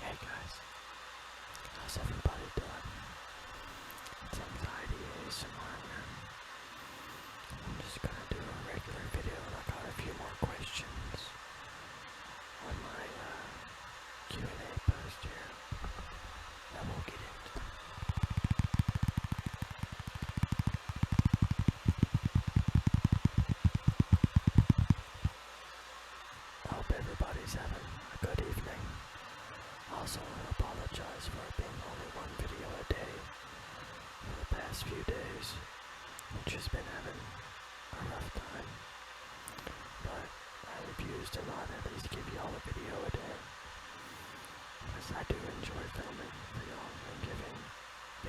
Hey guys, how's everybody doing? It's Anxiety ASMR here. I'm just gonna do a regular video and I got a few more questions on my Q&A post here that we'll get into. I hope everybody's having a good evening. I also want to apologize for it being only one video a day for the past few days, which has been having a rough time. But I refuse to not at least give y'all a video a day, because I do enjoy filming for y'all and giving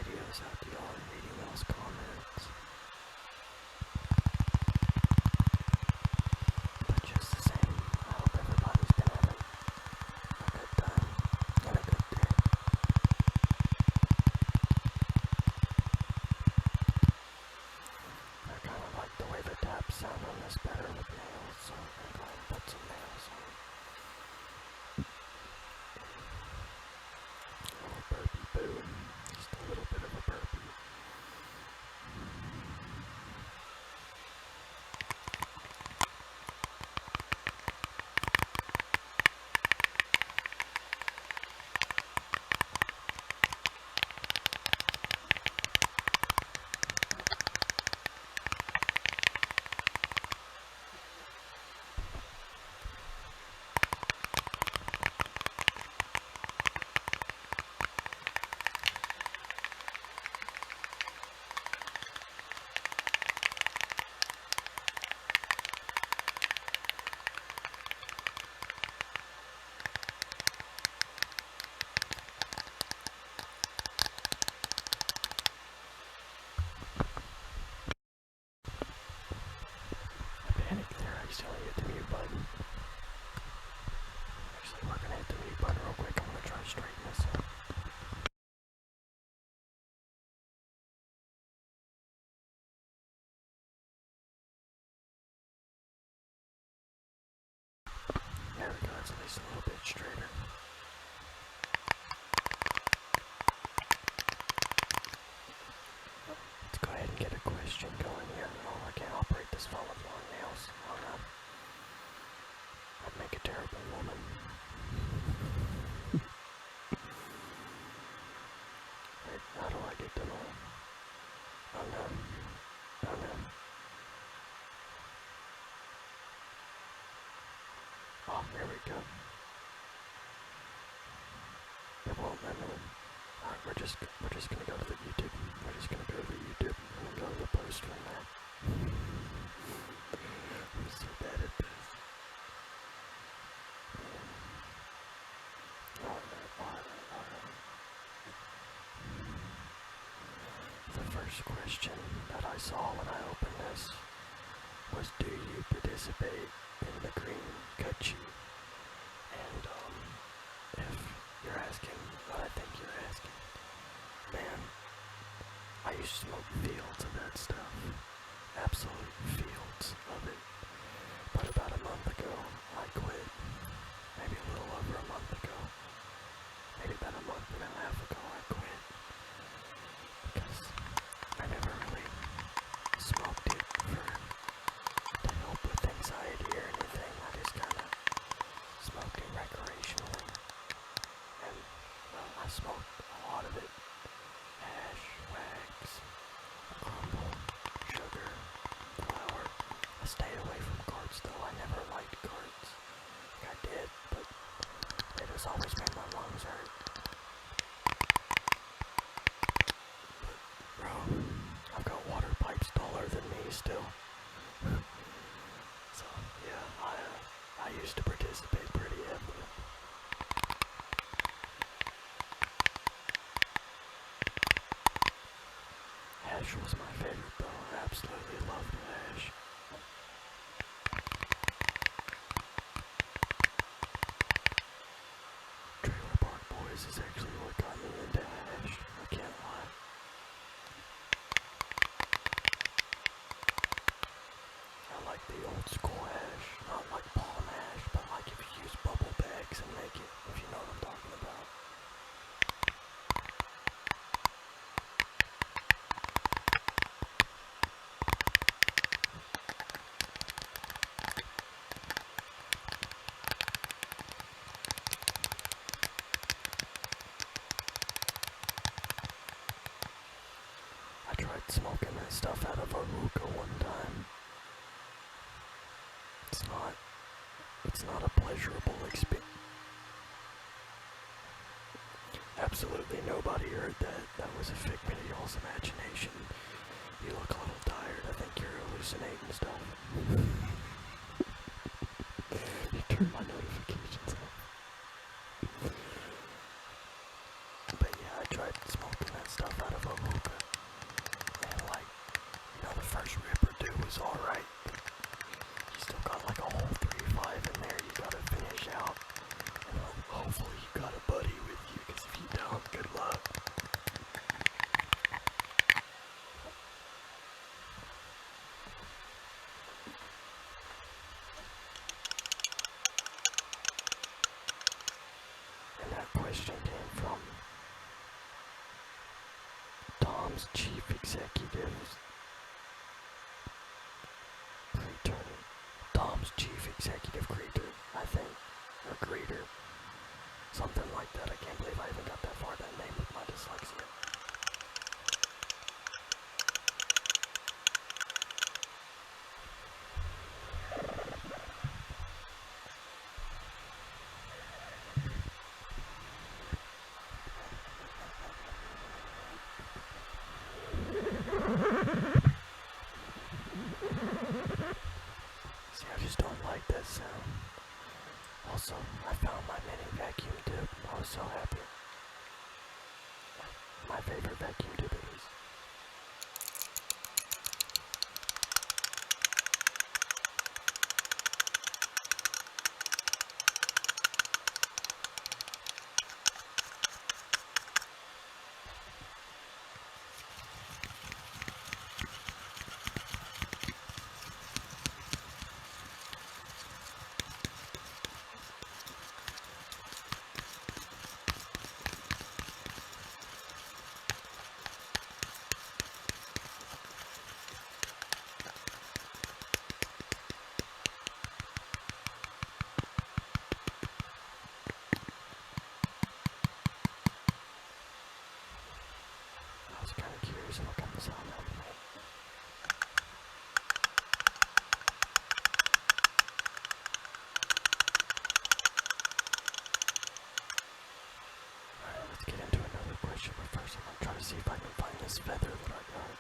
videos out to y'all and reading y'all's comments. But just the same, I hope everybody's been having a good time and a good day. I kind of like the way the taps sound on this better with nails, so I'm going to go ahead and put some nails on. A little burpee boo. Just a little bit of a burpee. Panic there, I accidentally hit the mute button. Actually, we're gonna hit the mute button real quick. I'm gonna try to straighten this up. There we go, it's at least a little bit straighter. Let's go ahead and get a question going here. Oh, I can't operate this phone with long nails. Oh no. I'd make a terrible woman. Wait, how do I get them on? Oh no. Oh no. Oh, there we go. It won't let me. Alright, we're just gonna go to the YouTube. We're just gonna go to the YouTube and then go to the post from there. I'm so bad at this. Alright. The first question that I saw when I opened this was, do you participate in the green cut sheet? And if you're asking what I think you're asking, man, I used to smoke fields of that stuff. Absolute fields of it. But about a month ago, I quit. Maybe a little over a month ago. Maybe about a month and a half ago, I quit. Because I never really smoked it to help with anxiety or anything. I just kind of smoked it recreationally. And, well, I smoked a lot of it. Hash, wax, crumble, sugar, flour. I stayed away from carts though. I never liked carts. I did, but they just always made my lungs hurt. But, bro, I've got water pipes taller than me still. So, yeah, I used to participate pretty heavily. Hash was my favorite though. I absolutely loved hash. Trailer Park Boys is actually what got me into hash. I can't lie. I like the old school hash. Not like palm hash, but like if you use bubble bags and make it, if you know what I'm talking about. smoking that stuff out of a hookah one time. It's not a pleasurable experience. Absolutely nobody heard that. That was a figment of y'all's imagination. You look a little tired. I think you're hallucinating stuff. You turn my notifications off. But yeah, I tried smoking that stuff out of a hookah. And the first rip or two was alright. You still got like a whole 3-5 in there you gotta finish out. And hopefully you got a buddy with you, because if you don't, good luck. And that question came from Tom's chief executive creator. Tom's chief executive creator, I think. Or creator. Something like that. I can't believe I even got that far, that name with my dyslexia. See, I just don't like that sound. Also, I found my mini vacuum tube. I was so happy. My favorite vacuum tube it is. I was kind of curious what kind of sound that would make. Alright, let's get into another question, but first I'm gonna try to see if I can find this feather that I got.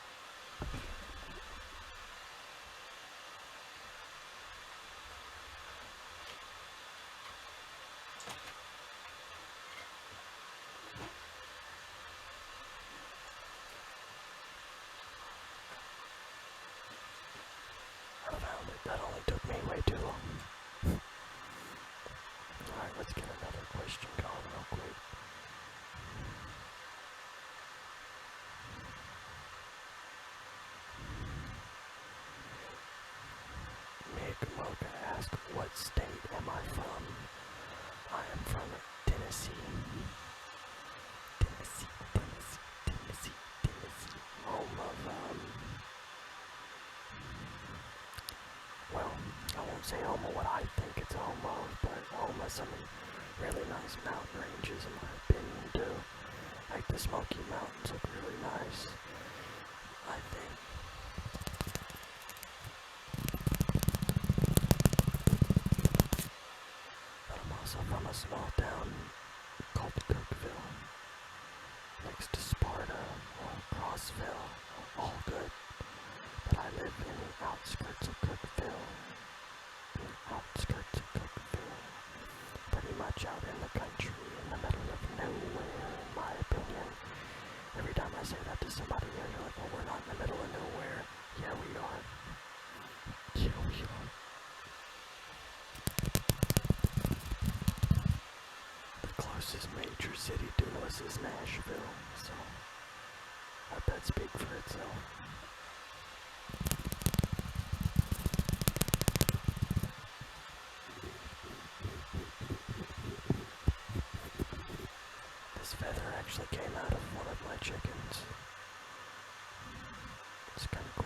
I found it. That only took me way too long. Alright, let's get another question going real quick. Mick Mocha asked, what state am I from? I am from Tennessee. Tennessee. Home of, well, I won't say home of what I think it's home of, but home of some really nice mountain ranges in my opinion too. Like the Smoky Mountains look really nice, I think. But I'm also from a small town called Cookville, next to Sparta or Crossville, all good. But I live in the outskirts of Cookville. Pretty much out in the country, in the middle of nowhere, in my opinion. Every time I say that to somebody, they're like, well, we're not in the middle of nowhere. Yeah, we are. Yeah, we are. The closest major city to us is Nashville, so let that speak for itself. This feather actually came out of one of my chickens. It's kind of cool.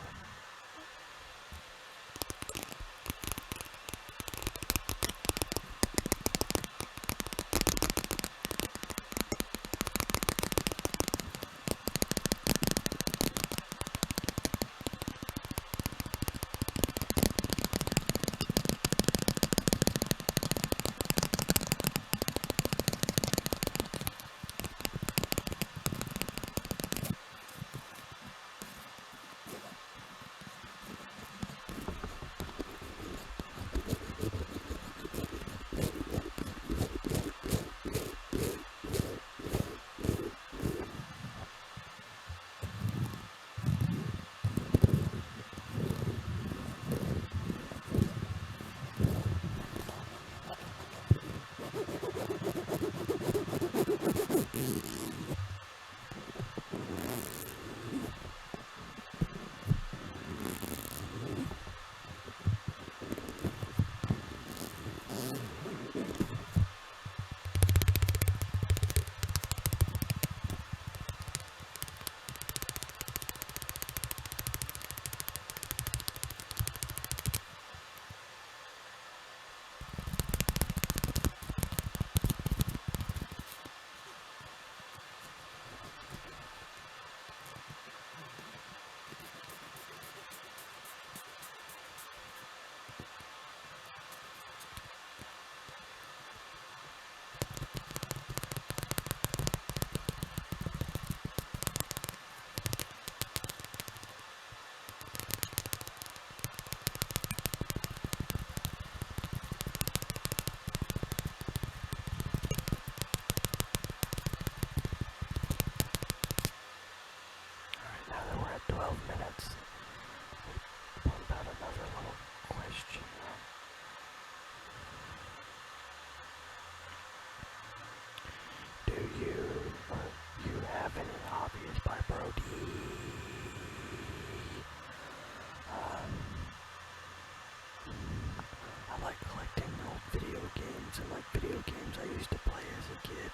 I like collecting old video games and like video games I used to play as a kid.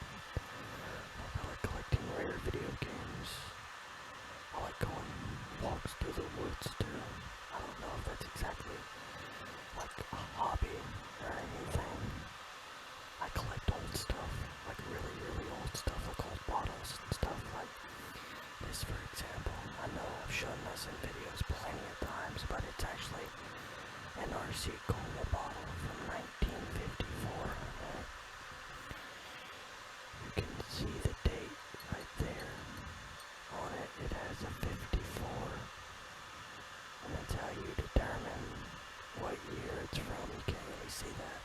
I like collecting rare video games. I like going walks through the woods too. I don't know if that's exactly like a hobby or anything. I collect old stuff, like really, really old stuff, like old bottles and stuff like this, for example. I know I've shown this in videos plenty of times, but it's actually an RC Cola bottle from 1954. You can see the date right there on it. It has a 54, and that's how you determine what year it's from. You can't really see that.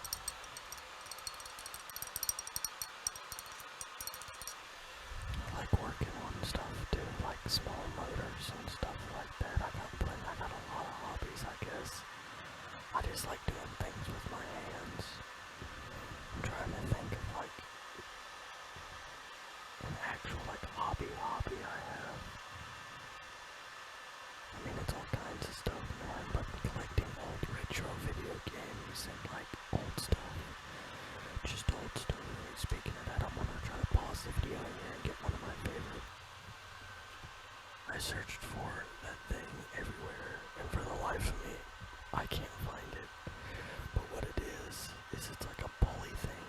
I like working on stuff too, like small motors and stuff like that. I got a lot of hobbies, I guess. I just like doing things with my hands. I'm trying to think of like an actual like hobby I have. I mean, it's all kinds of stuff, man, but collecting old retro video games and like old stuff. Just old stuff. Speaking of that, I'm gonna try to pause the video here and get one of my favorite. I searched for that thing everywhere, and for the life of me, I can't find it. But what it is it's like a pulley thing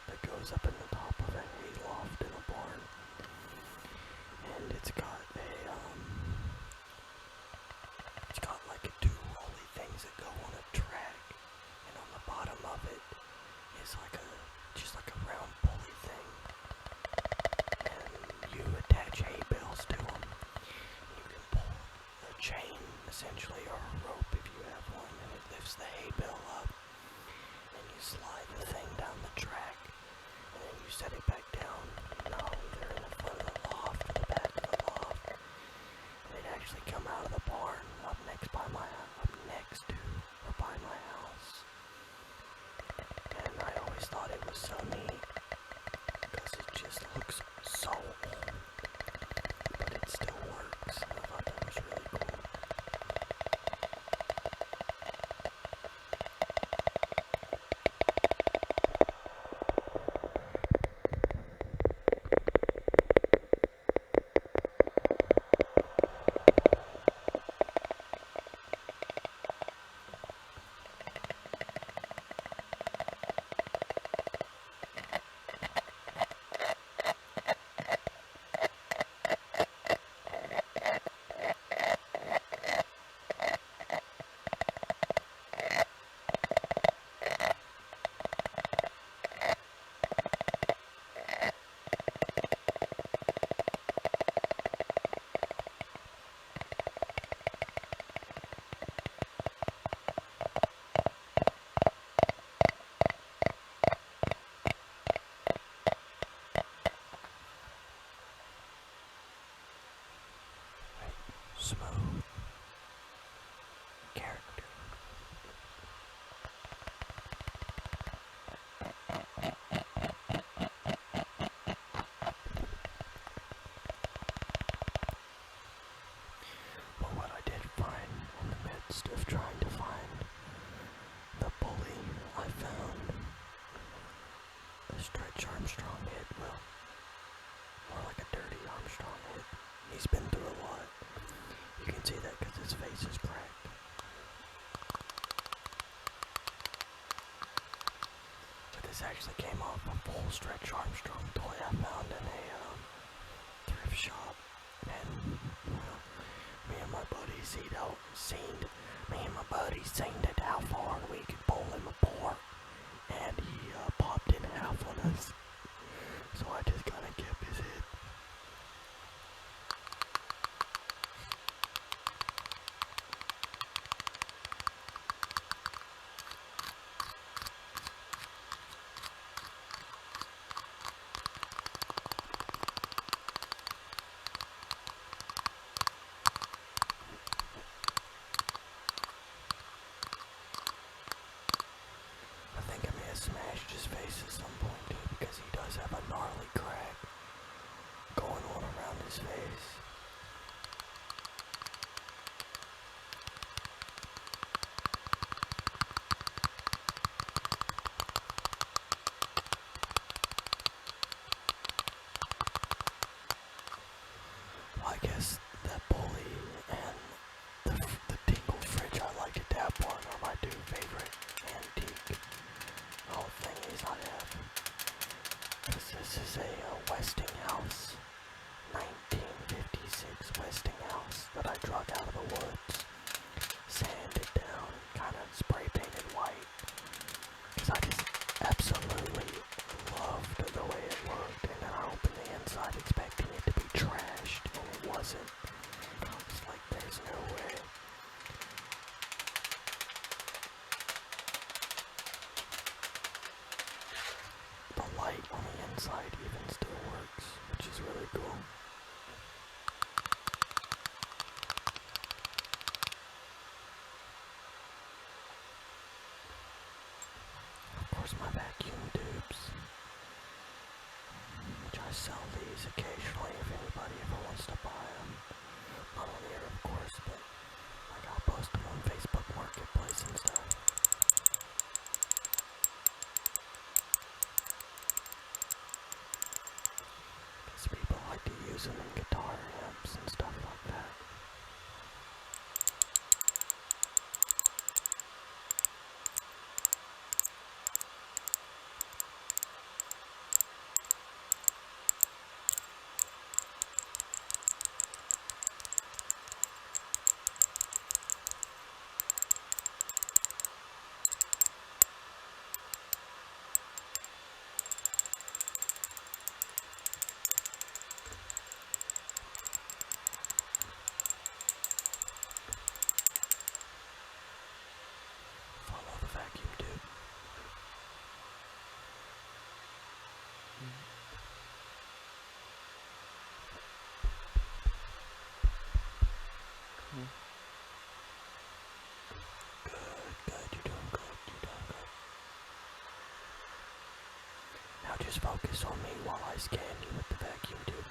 that goes up in the top of a hay loft in a barn. And it's got like two rolly things that go on a track. And on the bottom of it is just like a round pulley thing. And you attach hay bales to them. You can pull a chain, essentially, or a rope if you have one, and it lifts the hay bale up. And you slide the thing down the track, and then you set it back down. No, either in the front of the loft or the back of the loft. And it actually come out of the barn up next to or by my house. And I always thought it was so neat because it just looks so old, but it still works. And I thought that was really cool. Smooth character. But what I did find in the midst of trying to find the pulley, I found a Stretch Armstrong hit. Well, more like a dirty Armstrong hit. He's been through a lot. You can see that because his face is cracked. But this actually came off a full Stretch Armstrong toy I found in a thrift shop. And, well, me and my buddy seen it how far we could pull him apart. And he popped in half on us. So I just kind of kept his head. I think I may have smashed his face at some point too, because This is a Westinghouse, 1956 Westinghouse that I drug out of the woods, sanded down, kind of spray painted white, because I just absolutely loved the way it looked, and then I opened the inside expecting it to be trashed, and it wasn't. I was like, there's no way. The light on the inside even still works, which is really cool. Of course, my vacuum tubes, which I sell these occasionally if anybody ever wants to buy them. Not on here, of course, but like I'll post them on Facebook Marketplace and stuff. Because people like to use them in guitar amps and stuff like that. Follow the vacuum tube. Good, you're doing good, you're doing good. Now just focus on me while I scan you with the vacuum tube.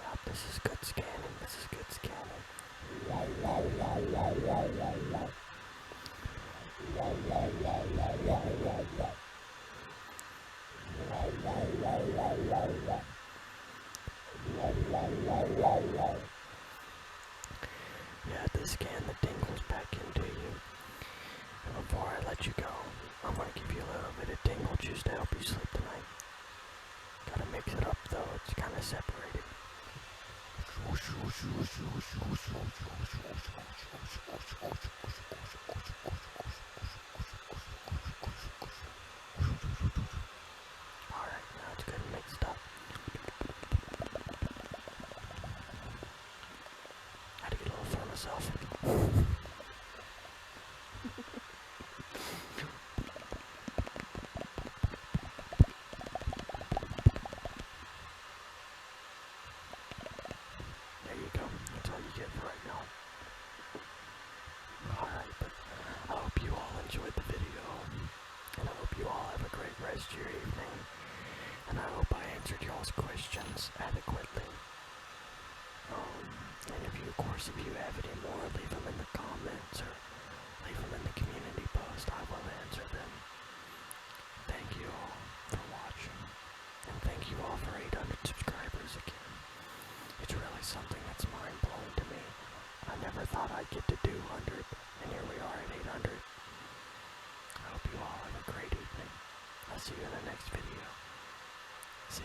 Yep, this is good scanning, this is good scanning. Yeah, to scan the tingles back into you. And before I let you go, I'm going to give you a little bit of tingle juice to help you sleep tonight. Gotta mix it up though, it's kind of separated. Alright, now it's good and mixed up. Had to get a little for myself. There you go. That's all you get for right now. Alright, but I hope you all enjoyed the video. And I hope you all have a great rest of your evening. And I hope I answered y'all's questions adequately. And if you, of course, if you have any more, leave them in the comments or leave them in the community post. I will answer them. Thank you all for watching. And thank you all for 800 subscribers again. It's really something that's mind-blowing to me. I never thought I'd get to do 100, and here we are at 800. I hope you all have a great evening. I'll see you in the next video.